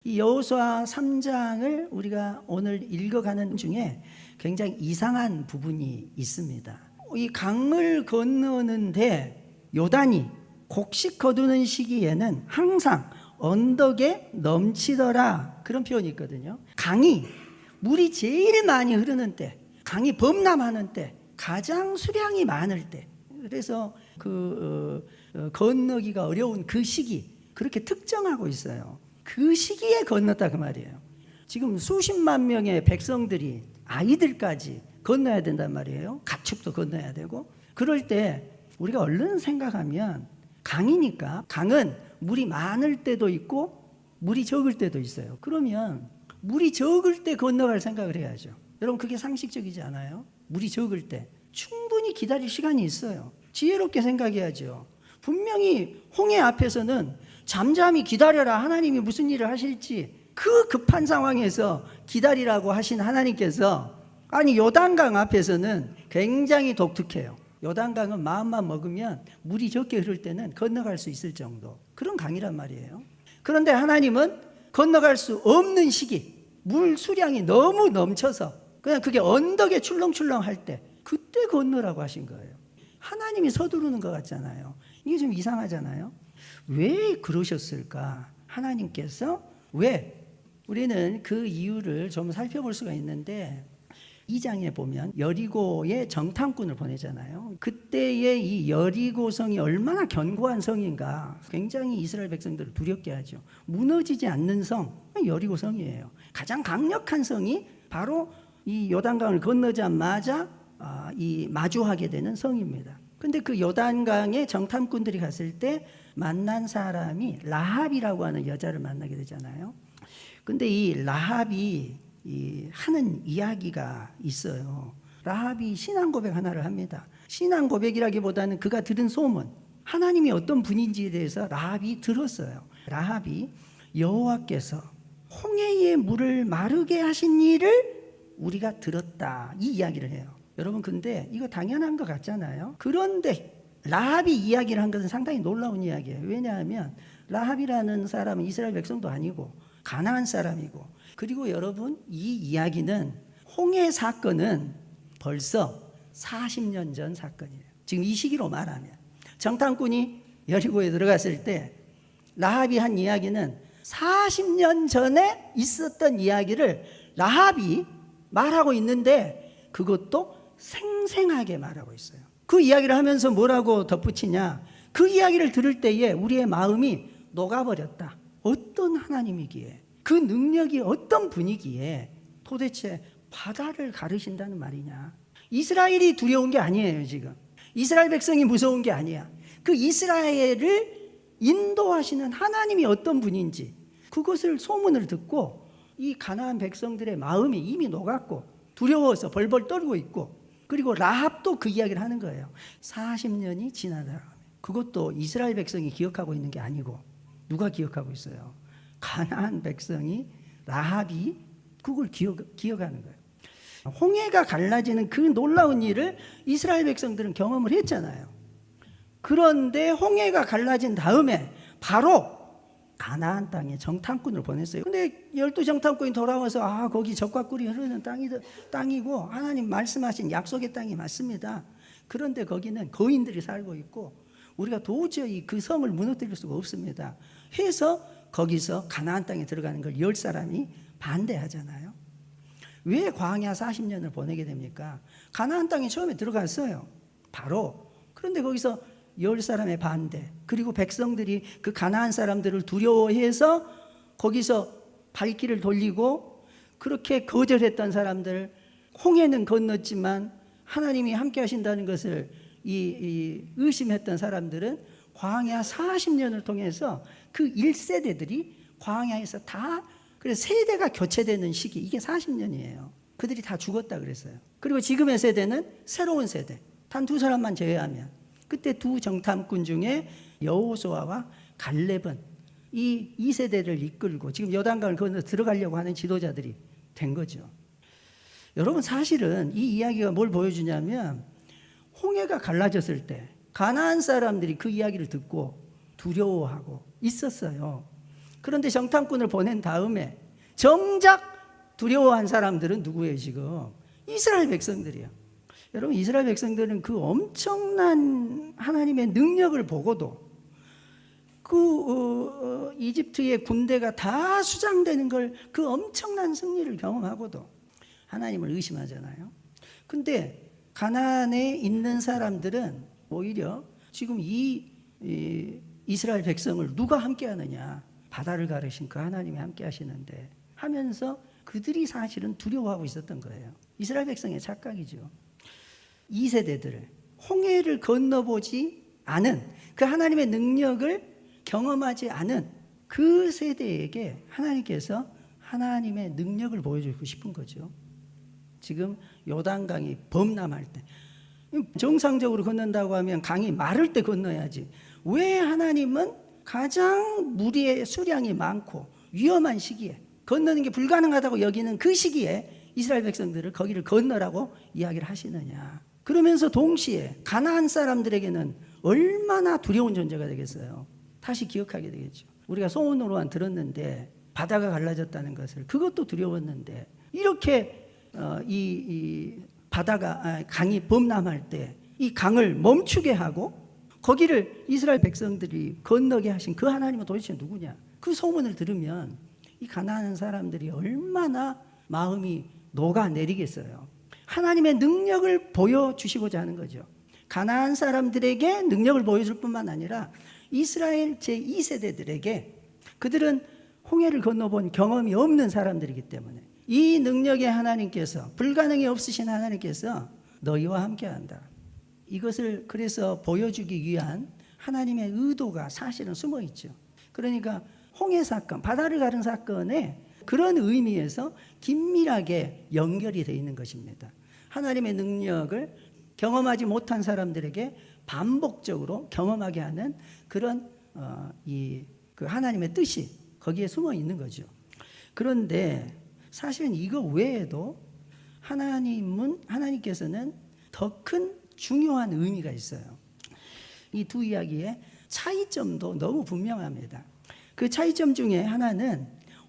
이 여호수아 3장을 우리가 오늘 읽어가는 중에 굉장히 이상한 부분이 있습니다. 이 강을 건너는데 요단이 곡식 거두는 시기에는 항상 언덕에 넘치더라, 그런 표현이 있거든요. 강이 물이 제일 많이 흐르는 때, 강이 범람하는 때, 가장 수량이 많을 때, 그래서 건너기가 어려운 그 시기, 그렇게 특정하고 있어요. 그 시기에 건넜다 그 말이에요. 지금 수십만 명의 백성들이, 아이들까지 건너야 된단 말이에요. 가축도 건너야 되고. 그럴 때 우리가 얼른 생각하면 강이니까, 강은 물이 많을 때도 있고 물이 적을 때도 있어요. 그러면 물이 적을 때 건너갈 생각을 해야죠. 여러분, 그게 상식적이지 않아요? 물이 적을 때 충분히 기다릴 시간이 있어요. 지혜롭게 생각해야죠. 분명히 홍해 앞에서는 잠잠히 기다려라, 하나님이 무슨 일을 하실지, 그 급한 상황에서 기다리라고 하신 하나님께서, 아니 요단강 앞에서는 굉장히 독특해요. 요단강은 마음만 먹으면 물이 적게 흐를 때는 건너갈 수 있을 정도, 그런 강이란 말이에요. 그런데 하나님은 건너갈 수 없는 시기, 물 수량이 너무 넘쳐서 그냥 그게 언덕에 출렁출렁 할 때, 그때 건너라고 하신 거예요. 하나님이 서두르는 것 같잖아요. 이게 좀 이상하잖아요. 왜 그러셨을까? 하나님께서 왜? 우리는 그 이유를 좀 살펴볼 수가 있는데, 2장에 보면 여리고의 정탐꾼을 보내잖아요. 그때의 이 여리고 성이 얼마나 견고한 성인가, 굉장히 이스라엘 백성들을 두렵게 하죠. 무너지지 않는 성, 여리고 성이에요. 가장 강력한 성이 바로 이 요단강을 건너자마자 이 마주하게 되는 성입니다. 근데 그 요단강에 정탐꾼들이 갔을 때 만난 사람이 라합이라고 하는 여자를 만나게 되잖아요. 근데 이 라합이 하는 이야기가 있어요. 라합이 신앙 고백 하나를 합니다. 신앙 고백이라기보다는 그가 들은 소문, 하나님이 어떤 분인지에 대해서 라합이 들었어요. 라합이 여호와께서 홍해의 물을 마르게 하신 일을 우리가 들었다, 이 이야기를 해요. 여러분, 근데 이거 당연한 것 같잖아요. 그런데 라합이 이야기를 한 것은 상당히 놀라운 이야기예요. 왜냐하면 라합이라는 사람은 이스라엘 백성도 아니고 가나안 사람이고, 그리고 여러분, 이 이야기는, 홍해 사건은 벌써 40년 전 사건이에요. 지금 이 시기로 말하면 정탐꾼이 여리고에 들어갔을 때 라합이 한 이야기는 40년 전에 있었던 이야기를 라합이 말하고 있는데, 그것도 생생하게 말하고 있어요. 그 이야기를 하면서 뭐라고 덧붙이냐, 그 이야기를 들을 때에 우리의 마음이 녹아버렸다. 어떤 하나님이기에, 그 능력이 어떤 분이기에 도대체 바다를 가르신다는 말이냐. 이스라엘이 두려운 게 아니에요. 지금 이스라엘 백성이 무서운 게 아니야. 그 이스라엘을 인도하시는 하나님이 어떤 분인지, 그것을 소문을 듣고 이 가나안 백성들의 마음이 이미 녹았고 두려워서 벌벌 떨고 있고, 그리고 라합도 그 이야기를 하는 거예요. 40년이 지나다, 그것도 이스라엘 백성이 기억하고 있는 게 아니고 누가 기억하고 있어요? 가나안 백성이, 라합이 그걸 기억하는 거예요. 홍해가 갈라지는 그 놀라운 일을 이스라엘 백성들은 경험을 했잖아요. 그런데 홍해가 갈라진 다음에 바로 가나안 땅에 정탐꾼을 보냈어요. 근데 12정탐꾼이 돌아와서 거기 적과 꿀이 흐르는 땅이고 하나님 말씀하신 약속의 땅이 맞습니다. 그런데 거기는 거인들이 살고 있고 우리가 도저히 그 성을 무너뜨릴 수가 없습니다 해서 거기서 가나안 땅에 들어가는 걸 10사람이 반대하잖아요. 왜 광야 40년을 보내게 됩니까? 가나안 땅에 처음에 들어갔어요. 바로. 그런데 거기서 10사람의 반대, 그리고 백성들이 그 가나안 사람들을 두려워해서 거기서 발길을 돌리고, 그렇게 거절했던 사람들, 홍해는 건넜지만 하나님이 함께 하신다는 것을 의심했던 사람들은 광야 40년을 통해서 그 1세대들이 광야에서 다, 그래서 세대가 교체되는 시기, 이게 40년이에요. 그들이 다 죽었다 그랬어요. 그리고 지금의 세대는 새로운 세대, 단 2사람만 제외하면, 그때 2 정탐꾼 중에 여호수아와 갈렙은 이 2세대를 이끌고 지금 요단강을 건너 들어가려고 하는 지도자들이 된 거죠. 여러분, 사실은 이 이야기가 뭘 보여주냐면, 홍해가 갈라졌을 때 가나안 사람들이 그 이야기를 듣고 두려워하고 있었어요. 그런데 정탐꾼을 보낸 다음에 정작 두려워한 사람들은 누구예요? 지금 이스라엘 백성들이에요. 여러분, 이스라엘 백성들은 그 엄청난 하나님의 능력을 보고도 이집트의 군대가 다 수장되는 걸, 그 엄청난 승리를 경험하고도 하나님을 의심하잖아요. 근데 가나안에 있는 사람들은 오히려 지금 이 이스라엘 백성을 누가 함께 하느냐, 바다를 가르신 그 하나님이 함께 하시는데 하면서 그들이 사실은 두려워하고 있었던 거예요. 이스라엘 백성의 착각이죠. 2세대들을 홍해를 건너보지 않은, 그 하나님의 능력을 경험하지 않은 그 세대에게 하나님께서 하나님의 능력을 보여주고 싶은 거죠. 지금 요단강이 범람할 때, 정상적으로 건넌다고 하면 강이 마를 때 건너야지, 왜 하나님은 가장 물의 수량이 많고 위험한 시기에, 건너는 게 불가능하다고 여기는 그 시기에 이스라엘 백성들을 거기를 건너라고 이야기를 하시느냐. 그러면서 동시에 가나안 사람들에게는 얼마나 두려운 존재가 되겠어요. 다시 기억하게 되겠죠. 우리가 소문으로만 들었는데 바다가 갈라졌다는 것을, 그것도 두려웠는데, 이렇게 이 바다가, 강이 범람할 때 이 강을 멈추게 하고 거기를 이스라엘 백성들이 건너게 하신 그 하나님은 도대체 누구냐. 그 소문을 들으면 이 가나안 사람들이 얼마나 마음이 녹아내리겠어요. 하나님의 능력을 보여주시고자 하는 거죠. 가나안 사람들에게 능력을 보여줄 뿐만 아니라 이스라엘 제2세대들에게, 그들은 홍해를 건너본 경험이 없는 사람들이기 때문에 이 능력의 하나님께서, 불가능이 없으신 하나님께서 너희와 함께한다, 이것을 그래서 보여주기 위한 하나님의 의도가 사실은 숨어 있죠. 그러니까 홍해 사건, 바다를 가른 사건에 그런 의미에서 긴밀하게 연결이 되어 있는 것입니다. 하나님의 능력을 경험하지 못한 사람들에게 반복적으로 경험하게 하는 그런 그 하나님의 뜻이 거기에 숨어 있는 거죠. 그런데 사실은 이거 외에도 하나님께서는 더 큰 중요한 의미가 있어요. 이 두 이야기의 차이점도 너무 분명합니다. 그 차이점 중에 하나는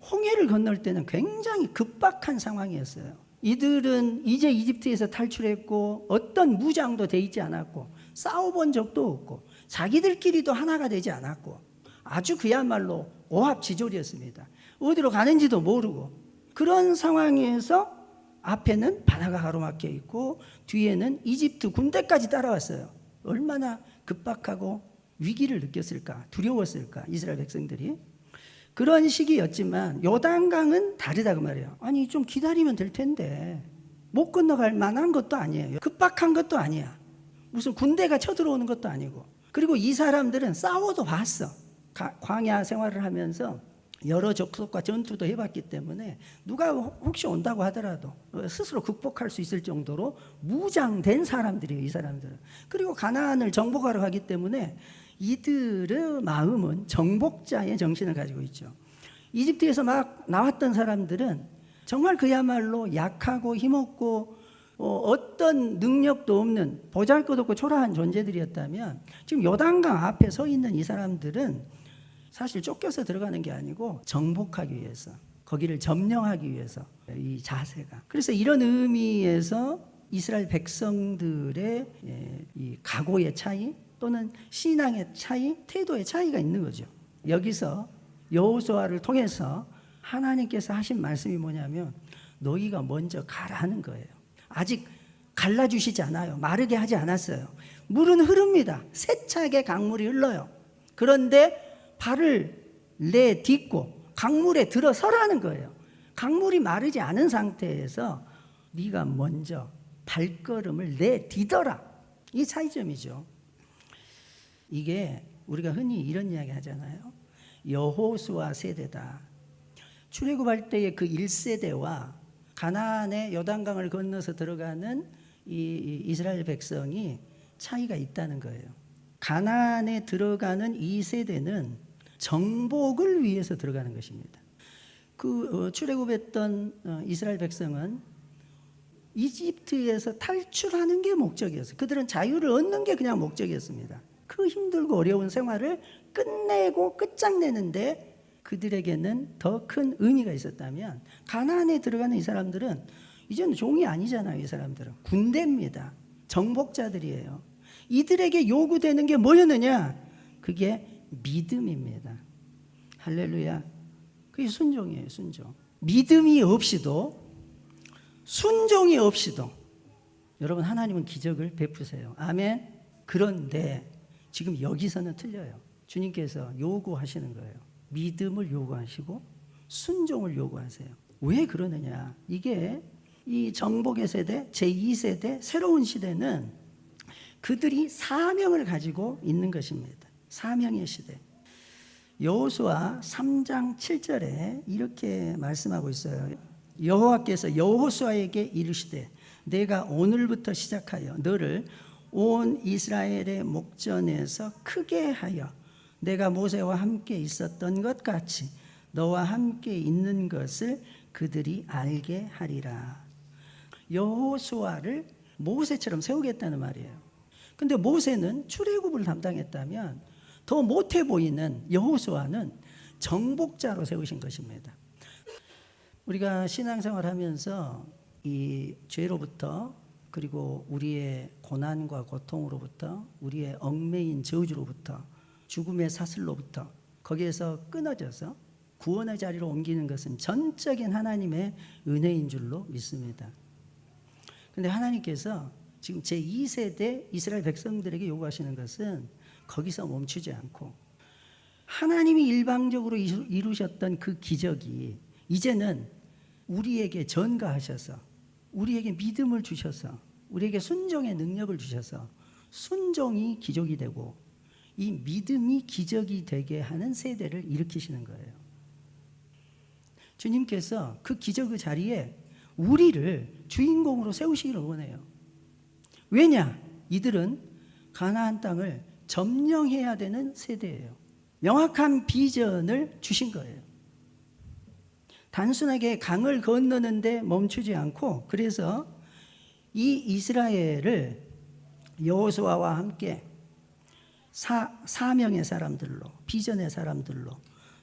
홍해를 건널 때는 굉장히 급박한 상황이었어요. 이들은 이제 이집트에서 탈출했고 어떤 무장도 돼 있지 않았고 싸워본 적도 없고 자기들끼리도 하나가 되지 않았고 아주 그야말로 오합지졸이었습니다. 어디로 가는지도 모르고, 그런 상황에서 앞에는 바다가 가로막혀 있고 뒤에는 이집트 군대까지 따라왔어요. 얼마나 급박하고 위기를 느꼈을까, 두려웠을까, 이스라엘 백성들이. 그런 시기였지만 요단강은 다르다 그 말이에요. 아니, 좀 기다리면 될 텐데, 못 건너갈 만한 것도 아니에요. 급박한 것도 아니야. 무슨 군대가 쳐들어오는 것도 아니고. 그리고 이 사람들은 싸워도 봤어. 광야 생활을 하면서 여러 족속과 전투도 해봤기 때문에 누가 혹시 온다고 하더라도 스스로 극복할 수 있을 정도로 무장된 사람들이에요, 이 사람들은. 그리고 가나안을 정복하러 가기 때문에 이들의 마음은 정복자의 정신을 가지고 있죠. 이집트에서 막 나왔던 사람들은 정말 그야말로 약하고 힘없고 어떤 능력도 없는 보잘것없고 초라한 존재들이었다면, 지금 요단강 앞에 서 있는 이 사람들은 사실 쫓겨서 들어가는 게 아니고 정복하기 위해서, 거기를 점령하기 위해서 이 자세가. 그래서 이런 의미에서 이스라엘 백성들의 이 각오의 차이 또는 신앙의 차이, 태도의 차이가 있는 거죠. 여기서 여호수아를 통해서 하나님께서 하신 말씀이 뭐냐면 너희가 먼저 가라는 거예요. 아직 갈라주시지 않아요. 마르게 하지 않았어요. 물은 흐릅니다. 세차게 강물이 흘러요. 그런데 발을 내딛고 강물에 들어서라는 거예요. 강물이 마르지 않은 상태에서 네가 먼저 발걸음을 내디뎌라. 이 차이점이죠. 이게 우리가 흔히 이런 이야기 하잖아요. 여호수아 세대다. 출애굽할 때의 그 1세대와 가나안의 요단강을 건너서 들어가는 이 이스라엘 백성이 차이가 있다는 거예요. 가나안에 들어가는 이 세대는 정복을 위해서 들어가는 것입니다. 출애굽했던 이스라엘 백성은 이집트에서 탈출하는 게 목적이었어요. 그들은 자유를 얻는 게 그냥 목적이었습니다. 그 힘들고 어려운 생활을 끝내고 끝장내는데 그들에게는 더 큰 의미가 있었다면 가나안에 들어가는 이 사람들은 이제는 종이 아니잖아요. 이 사람들은 군대입니다. 정복자들이에요. 이들에게 요구되는 게 뭐였느냐? 그게 믿음입니다. 할렐루야. 그게 순종이에요. 순종. 믿음이 없이도, 순종이 없이도 여러분 하나님은 기적을 베푸세요. 아멘. 그런데 지금 여기서는 틀려요. 주님께서 요구하시는 거예요. 믿음을 요구하시고 순종을 요구하세요. 왜 그러느냐? 이게 이 정복의 세대, 제2세대, 새로운 시대는 그들이 사명을 가지고 있는 것입니다. 사명의 시대. 여호수아 3장 7절에 이렇게 말씀하고 있어요. 여호와께서 여호수아에게 이르시되 내가 오늘부터 시작하여 너를 온 이스라엘의 목전에서 크게 하여 내가 모세와 함께 있었던 것 같이 너와 함께 있는 것을 그들이 알게 하리라. 여호수아를 모세처럼 세우겠다는 말이에요. 근데 모세는 출애굽을 담당했다면 더 못해 보이는 여호수아는 정복자로 세우신 것입니다. 우리가 신앙생활 하면서 이 죄로부터, 그리고 우리의 고난과 고통으로부터, 우리의 얽매인 저주로부터, 죽음의 사슬로부터, 거기에서 끊어져서 구원의 자리로 옮기는 것은 전적인 하나님의 은혜인 줄로 믿습니다. 그런데 하나님께서 지금 제2세대 이스라엘 백성들에게 요구하시는 것은 거기서 멈추지 않고 하나님이 일방적으로 이루셨던 그 기적이 이제는 우리에게 전가하셔서 우리에게 믿음을 주셔서 우리에게 순종의 능력을 주셔서 순종이 기적이 되고 이 믿음이 기적이 되게 하는 세대를 일으키시는 거예요. 주님께서 그 기적의 자리에 우리를 주인공으로 세우시기를 원해요. 왜냐? 이들은 가나안 땅을 점령해야 되는 세대예요. 명확한 비전을 주신 거예요. 단순하게 강을 건너는데 멈추지 않고, 그래서 이 이스라엘을 여호수아와 함께 사명의 사람들로, 비전의 사람들로,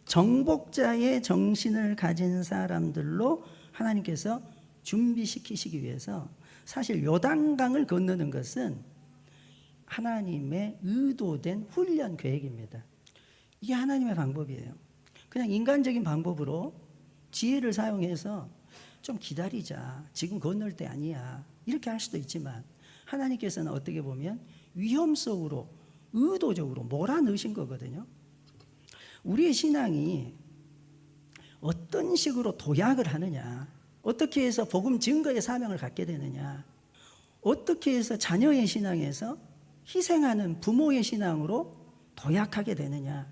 정복자의 정신을 가진 사람들로 하나님께서 준비시키시기 위해서 사실 요단강을 건너는 것은 하나님의 의도된 훈련 계획입니다. 이게 하나님의 방법이에요. 그냥 인간적인 방법으로 지혜를 사용해서 좀 기다리자, 지금 건널 때 아니야, 이렇게 할 수도 있지만 하나님께서는 어떻게 보면 위험 속으로 의도적으로 몰아넣으신 거거든요. 우리의 신앙이 어떤 식으로 도약을 하느냐, 어떻게 해서 복음 증거의 사명을 갖게 되느냐, 어떻게 해서 자녀의 신앙에서 희생하는 부모의 신앙으로 도약하게 되느냐,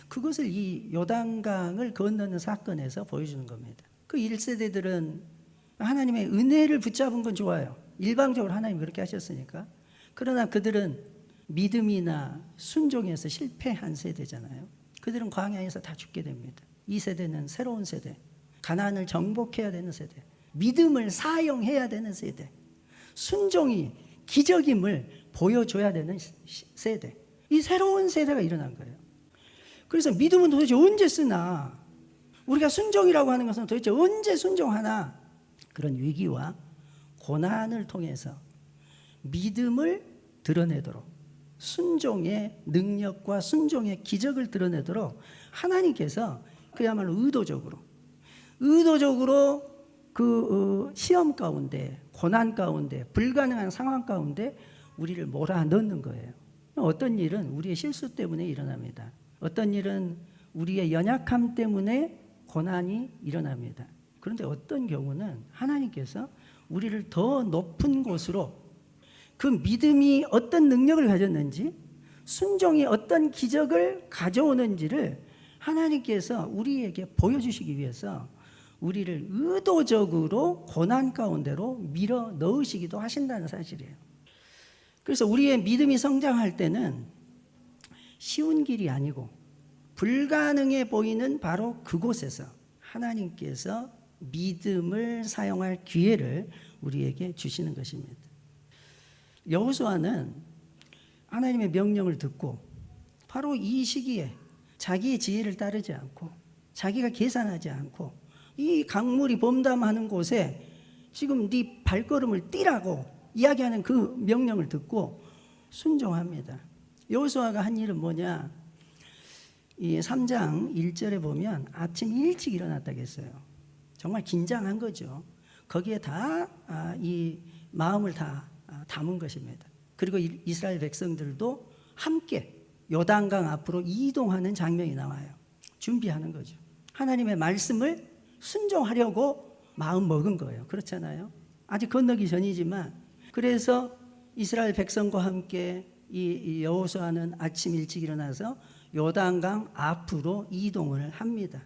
그것을 이 요단강을 건너는 사건에서 보여주는 겁니다. 그 1세대들은 하나님의 은혜를 붙잡은 건 좋아요. 일방적으로 하나님이 그렇게 하셨으니까. 그러나 그들은 믿음이나 순종에서 실패한 세대잖아요. 그들은 광야에서 다 죽게 됩니다. 이 세대는 새로운 세대, 가나안을 정복해야 되는 세대, 믿음을 사용해야 되는 세대, 순종이 기적임을 보여줘야 되는 세대, 이 새로운 세대가 일어난 거예요. 그래서 믿음은 도대체 언제 쓰나, 우리가 순종이라고 하는 것은 도대체 언제 순종하나, 그런 위기와 고난을 통해서 믿음을 드러내도록, 순종의 능력과 순종의 기적을 드러내도록 하나님께서 그야말로 의도적으로 그 시험 가운데, 고난 가운데, 불가능한 상황 가운데 우리를 몰아넣는 거예요. 어떤 일은 우리의 실수 때문에 일어납니다. 어떤 일은 우리의 연약함 때문에 고난이 일어납니다. 그런데 어떤 경우는 하나님께서 우리를 더 높은 곳으로, 그 믿음이 어떤 능력을 가졌는지, 순종이 어떤 기적을 가져오는지를 하나님께서 우리에게 보여주시기 위해서 우리를 의도적으로 고난 가운데로 밀어 넣으시기도 하신다는 사실이에요. 그래서 우리의 믿음이 성장할 때는 쉬운 길이 아니고 불가능해 보이는 바로 그곳에서 하나님께서 믿음을 사용할 기회를 우리에게 주시는 것입니다. 여호수아는 하나님의 명령을 듣고 바로 이 시기에 자기의 지혜를 따르지 않고 자기가 계산하지 않고 이 강물이 범람하는 곳에 지금 네 발걸음을 띄라고 이야기하는 그 명령을 듣고 순종합니다. 여호수아가 한 일은 뭐냐? 이 3장 1절에 보면 아침 일찍 일어났다고 했어요. 정말 긴장한 거죠. 거기에 다 이 마음을 다 담은 것입니다. 그리고 이스라엘 백성들도 함께 요단강 앞으로 이동하는 장면이 나와요. 준비하는 거죠. 하나님의 말씀을 순종하려고 마음 먹은 거예요. 그렇잖아요. 아직 건너기 전이지만, 그래서 이스라엘 백성과 함께 이 여호수아는 아침 일찍 일어나서 요단강 앞으로 이동을 합니다.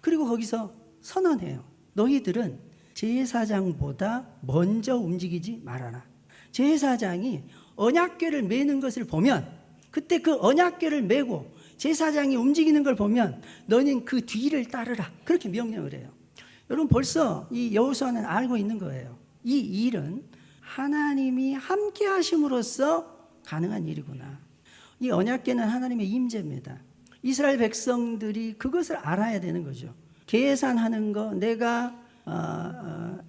그리고 거기서 선언해요. 너희들은 제사장보다 먼저 움직이지 말아라. 제사장이 언약궤를 메는 것을 보면, 그때 그 언약궤를 메고 제사장이 움직이는 걸 보면 너는 그 뒤를 따르라. 그렇게 명령을 해요. 여러분, 벌써 이 여호수아는 알고 있는 거예요. 이 일은 하나님이 함께 하심으로써 가능한 일이구나. 이 언약궤는 하나님의 임재입니다. 이스라엘 백성들이 그것을 알아야 되는 거죠. 계산하는 거, 내가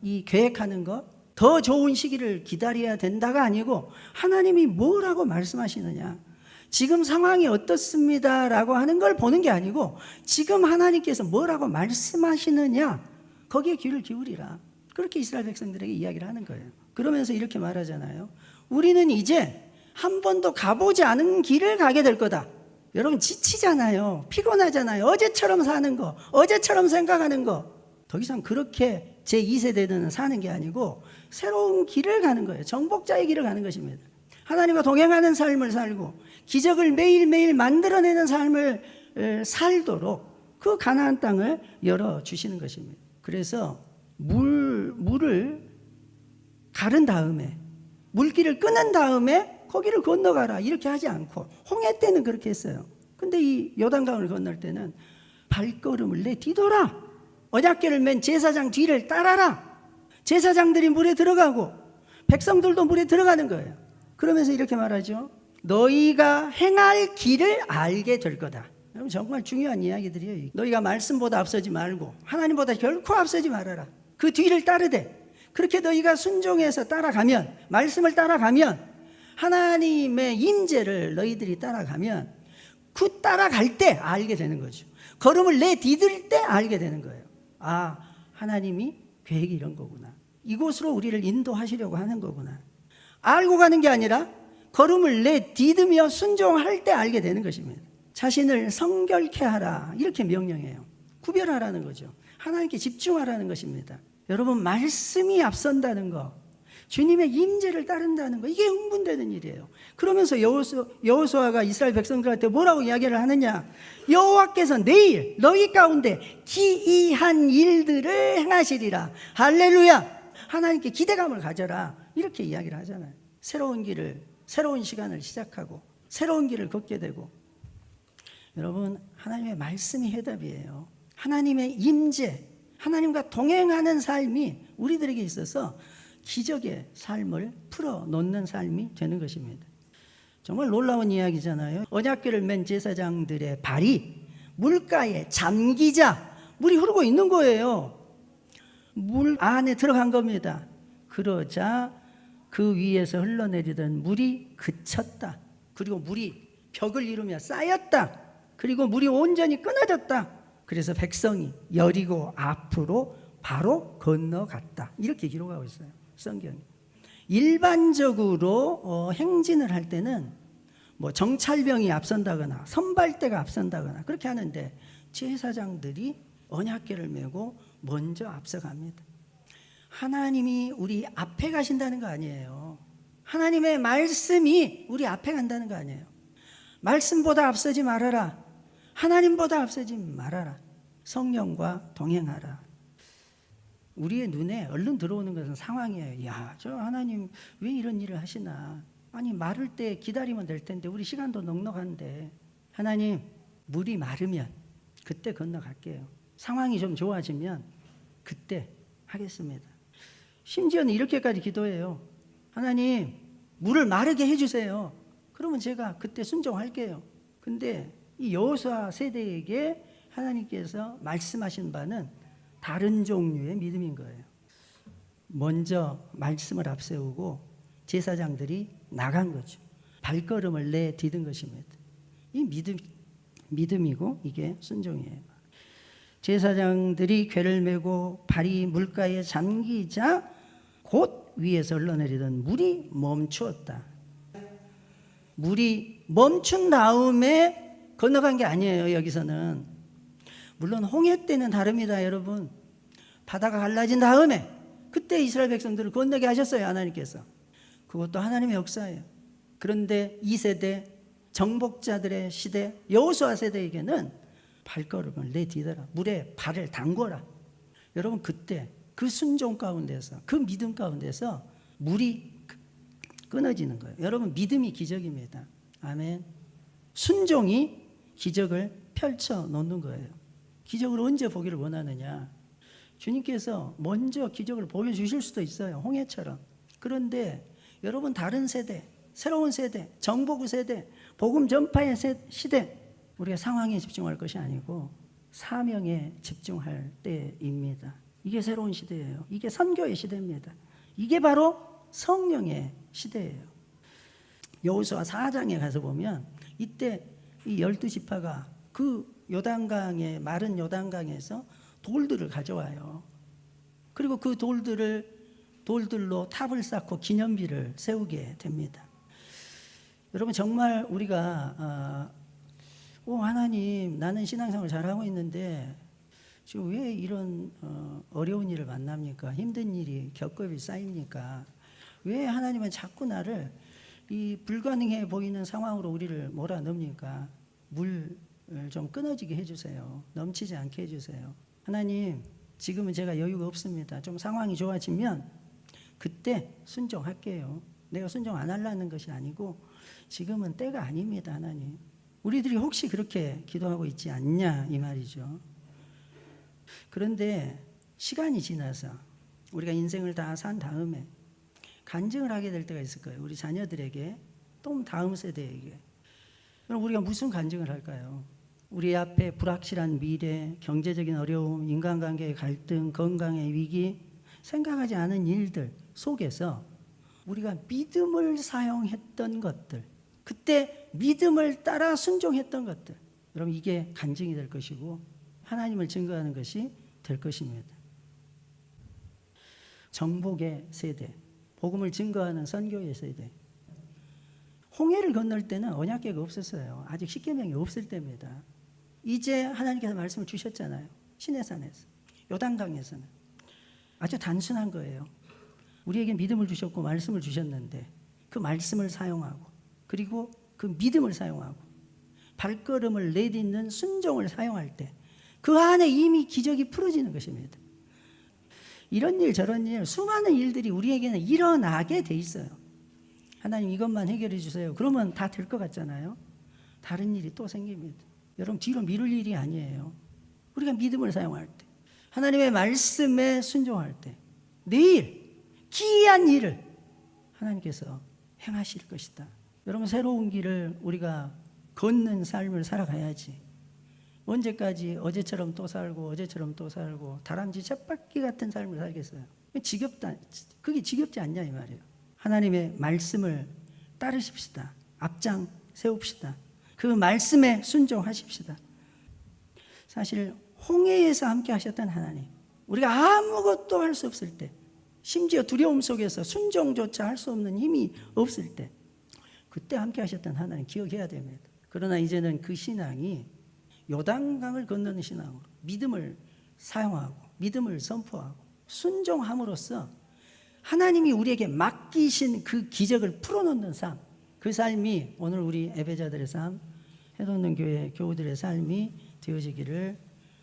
이 계획하는 거, 더 좋은 시기를 기다려야 된다가 아니고 하나님이 뭐라고 말씀하시느냐, 지금 상황이 어떻습니다 라고 하는 걸 보는 게 아니고 지금 하나님께서 뭐라고 말씀하시느냐, 거기에 귀를 기울이라. 그렇게 이스라엘 백성들에게 이야기를 하는 거예요. 그러면서 이렇게 말하잖아요. 우리는 이제 한 번도 가보지 않은 길을 가게 될 거다. 여러분, 지치잖아요. 피곤하잖아요. 어제처럼 사는 거, 어제처럼 생각하는 거, 더 이상 그렇게 제2세대는 사는 게 아니고 새로운 길을 가는 거예요. 정복자의 길을 가는 것입니다. 하나님과 동행하는 삶을 살고 기적을 매일매일 만들어내는 삶을 살도록 그 가나안 땅을 열어주시는 것입니다. 그래서 물을 가른 다음에, 물길을 끊은 다음에 거기를 건너가라 이렇게 하지 않고, 홍해 때는 그렇게 했어요. 근데 이 요단강을 건널 때는 발걸음을 내디뎌라. 언약궤를 맨 제사장 뒤를 따라라. 제사장들이 물에 들어가고 백성들도 물에 들어가는 거예요. 그러면서 이렇게 말하죠. 너희가 행할 길을 알게 될 거다. 여러분, 정말 중요한 이야기들이에요. 너희가 말씀보다 앞서지 말고 하나님보다 결코 앞서지 말아라. 그 뒤를 따르되, 그렇게 너희가 순종해서 따라가면, 말씀을 따라가면, 하나님의 임재를 너희들이 따라가면 그 따라갈 때 알게 되는 거죠. 걸음을 내디딜 때 알게 되는 거예요. 아, 하나님이 계획이 이런 거구나. 이곳으로 우리를 인도하시려고 하는 거구나. 알고 가는 게 아니라 걸음을 내디디며 순종할 때 알게 되는 것입니다. 자신을 성결케 하라 이렇게 명령해요. 구별하라는 거죠. 하나님께 집중하라는 것입니다. 여러분, 말씀이 앞선다는 거, 주님의 임재를 따른다는 거, 이게 흥분되는 일이에요. 그러면서 여호수아가 이스라엘 백성들한테 뭐라고 이야기를 하느냐, 여호와께서 내일 너희 가운데 기이한 일들을 행하시리라. 할렐루야. 하나님께 기대감을 가져라 이렇게 이야기를 하잖아요. 새로운 길을, 새로운 시간을 시작하고 새로운 길을 걷게 되고, 여러분, 하나님의 말씀이 해답이에요. 하나님의 임재, 하나님과 동행하는 삶이 우리들에게 있어서 기적의 삶을 풀어놓는 삶이 되는 것입니다. 정말 놀라운 이야기잖아요. 언약궤를 맨 제사장들의 발이 물가에 잠기자 물이 흐르고 있는 거예요. 물 안에 들어간 겁니다. 그러자 그 위에서 흘러내리던 물이 그쳤다. 그리고 물이 벽을 이루며 쌓였다. 그리고 물이 온전히 끊어졌다. 그래서 백성이 여리고 앞으로 바로 건너갔다. 이렇게 기록하고 있어요, 성경이. 일반적으로 행진을 할 때는 뭐 정찰병이 앞선다거나 선발대가 앞선다거나 그렇게 하는데, 제사장들이 언약궤를 메고 먼저 앞서갑니다. 하나님이 우리 앞에 가신다는 거 아니에요. 하나님의 말씀이 우리 앞에 간다는 거 아니에요. 말씀보다 앞서지 말아라. 하나님보다 앞서지 말아라. 성령과 동행하라. 우리의 눈에 얼른 들어오는 것은 상황이에요. 야, 저 하나님 왜 이런 일을 하시나. 아니, 마를 때 기다리면 될 텐데, 우리 시간도 넉넉한데. 하나님, 물이 마르면 그때 건너갈게요. 상황이 좀 좋아지면 그때 하겠습니다. 심지어는 이렇게까지 기도해요. 하나님, 물을 마르게 해주세요. 그러면 제가 그때 순종할게요. 근데 이 여호수아 세대에게 하나님께서 말씀하신 바는 다른 종류의 믿음인 거예요. 먼저 말씀을 앞세우고 제사장들이 나간 거죠. 발걸음을 내디딘 것입니다. 이 믿음이고 이게 순종이에요. 제사장들이 궤를 메고 발이 물가에 잠기자 곧 위에서 흘러내리던 물이 멈추었다. 물이 멈춘 다음에 건너간 게 아니에요. 여기서는 물론 홍해 때는 다릅니다. 여러분, 바다가 갈라진 다음에 그때 이스라엘 백성들을 건너게 하셨어요. 하나님께서. 그것도 하나님의 역사예요. 그런데 이 세대 정복자들의 시대 여호수아 세대에게는 발걸음을 내디뎌라. 물에 발을 담궈라. 여러분, 그때 그 순종 가운데서, 그 믿음 가운데서 물이 끊어지는 거예요. 여러분, 믿음이 기적입니다. 아멘. 순종이 기적을 펼쳐 놓는 거예요. 기적을 언제 보기를 원하느냐? 주님께서 먼저 기적을 보여주실 수도 있어요. 홍해처럼. 그런데 여러분, 다른 세대, 새로운 세대, 정복 세대, 복음 전파의 시대, 우리가 상황에 집중할 것이 아니고 사명에 집중할 때입니다. 이게 새로운 시대예요. 이게 선교의 시대입니다. 이게 바로 성령의 시대예요. 여호수아 4장에 가서 보면 이때 이 12지파가 그 요단강의 마른 요단강에서 돌들을 가져와요. 그리고 그 돌들로 탑을 쌓고 기념비를 세우게 됩니다. 여러분, 정말 우리가 하나님, 나는 신앙생활 잘하고 있는데 지금 왜 이런 어려운 일을 만납니까? 힘든 일이 겪음이 쌓입니까? 왜 하나님은 자꾸 나를 이 불가능해 보이는 상황으로 우리를 몰아넣습니까? 물 좀 끊어지게 해주세요. 넘치지 않게 해주세요. 하나님, 지금은 제가 여유가 없습니다. 좀 상황이 좋아지면 그때 순종할게요. 내가 순종 안 하려는 것이 아니고 지금은 때가 아닙니다. 하나님, 우리들이 혹시 그렇게 기도하고 있지 않냐 이 말이죠. 그런데 시간이 지나서 우리가 인생을 다 산 다음에 간증을 하게 될 때가 있을 거예요. 우리 자녀들에게, 또 다음 세대에게. 그럼 우리가 무슨 간증을 할까요? 우리 앞에 불확실한 미래, 경제적인 어려움, 인간관계의 갈등, 건강의 위기, 생각하지 않은 일들 속에서 우리가 믿음을 사용했던 것들, 그때 믿음을 따라 순종했던 것들, 여러분, 이게 간증이 될 것이고 하나님을 증거하는 것이 될 것입니다. 정복의 세대, 복음을 증거하는 선교의 세대. 홍해를 건널 때는 언약궤가 없었어요. 아직 십계명이 없을 때입니다. 이제 하나님께서 말씀을 주셨잖아요. 시내산에서, 요단강에서는. 아주 단순한 거예요. 우리에게 믿음을 주셨고 말씀을 주셨는데 그 말씀을 사용하고, 그리고 그 믿음을 사용하고 발걸음을 내딛는 순종을 사용할 때 그 안에 이미 기적이 풀어지는 것입니다. 이런 일 저런 일, 수많은 일들이 우리에게는 일어나게 돼 있어요. 하나님, 이것만 해결해 주세요. 그러면 다 될 것 같잖아요. 다른 일이 또 생깁니다. 여러분, 뒤로 미룰 일이 아니에요. 우리가 믿음을 사용할 때, 하나님의 말씀에 순종할 때 내일 기이한 일을 하나님께서 행하실 것이다. 여러분, 새로운 길을 우리가 걷는 삶을 살아가야지. 언제까지 어제처럼 또 살고 어제처럼 또 살고 다람쥐 쳇바퀴 같은 삶을 살겠어요? 지겹다. 그게 지겹지 않냐 이 말이에요. 하나님의 말씀을 따르십시다. 앞장 세웁시다. 그 말씀에 순종하십시다. 사실 홍해에서 함께 하셨던 하나님, 우리가 아무것도 할 수 없을 때, 심지어 두려움 속에서 순종조차 할 수 없는 힘이 없을 때, 그때 함께 하셨던 하나님 기억해야 됩니다. 그러나 이제는 그 신앙이 요단강을 건너는 신앙으로 믿음을 사용하고 믿음을 선포하고 순종함으로써 하나님이 우리에게 맡기신 그 기적을 풀어놓는 삶, 그 삶이 오늘 우리 예배자들의 삶, 해돋는 교회 교우들의 삶이 되어지기를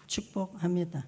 축복합니다.